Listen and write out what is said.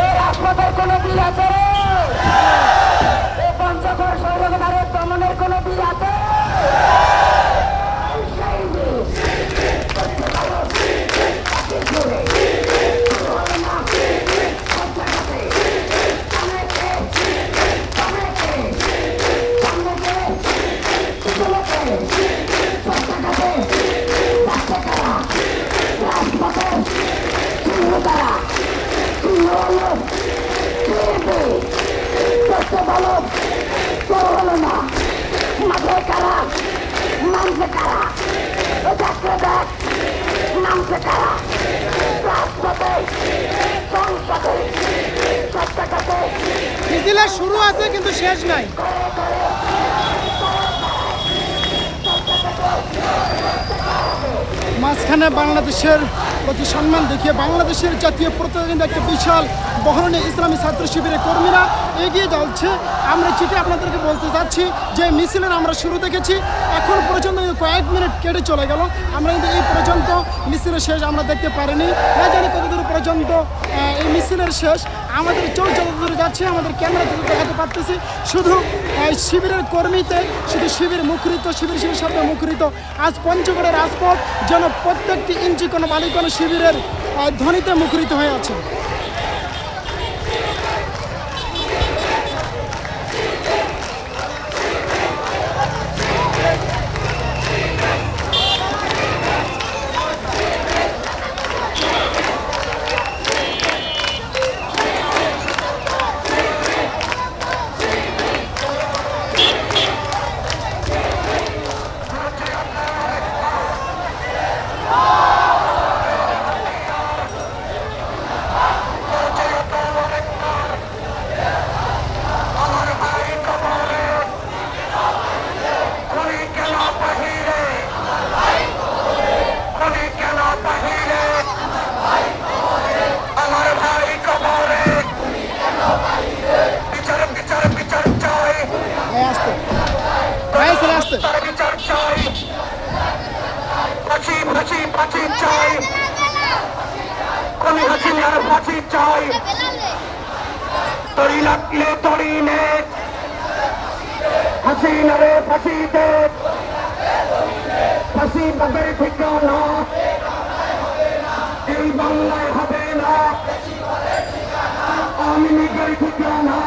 এই রাজপথের কোনো বিল আছে রে? এই পঞ্চগড় সৌরগণের দমনের কোনো বিল আছে? মিছিলের শুরু আছে কিন্তু শেষ নাই। মাঝখানে বাংলাদেশের প্রতি সম্মান দেখিয়ে বাংলাদেশের জাতীয় পতাকা কিন্তু একটা বিশাল বহরণে ইসলামী ছাত্র শিবিরের কর্মীরা এগিয়ে যাচ্ছে। আমরা যেটা আপনাদেরকে বলতে চাচ্ছি যে মিছিলের আমরা শুরু দেখেছি, এখন পর্যন্ত কয়েক মিনিট কেটে চলে গেল, আমরা কিন্তু এই পর্যন্ত মিছিলের শেষ আমরা দেখতে পারিনি। না জানি কতদূর পর্যন্ত এই মিছিলের শেষ। আমাদের চোখ যতদূর যাচ্ছে, আমাদের ক্যামেরা যত দেখাতে পারতেছি, শুধু শিবিরের কর্মীতে শুধু শিবির মুখরিত, শিবির শব্দে মুখরিত। আজ পঞ্চগড়ের রাজপথ যেন প্রত্যেকটি ইঞ্চি কোনো বালিকোনো শিবিরের ধ্বনিতে মুখরিত হয়ে আছে। তরি লাগলে তরি নে, হাসিনা রে ফাঁসি দে, ফাঁসি বাগের ঠিকানা এই বাংলায় হবে না, আওয়ামী লীগের ঠিকানা।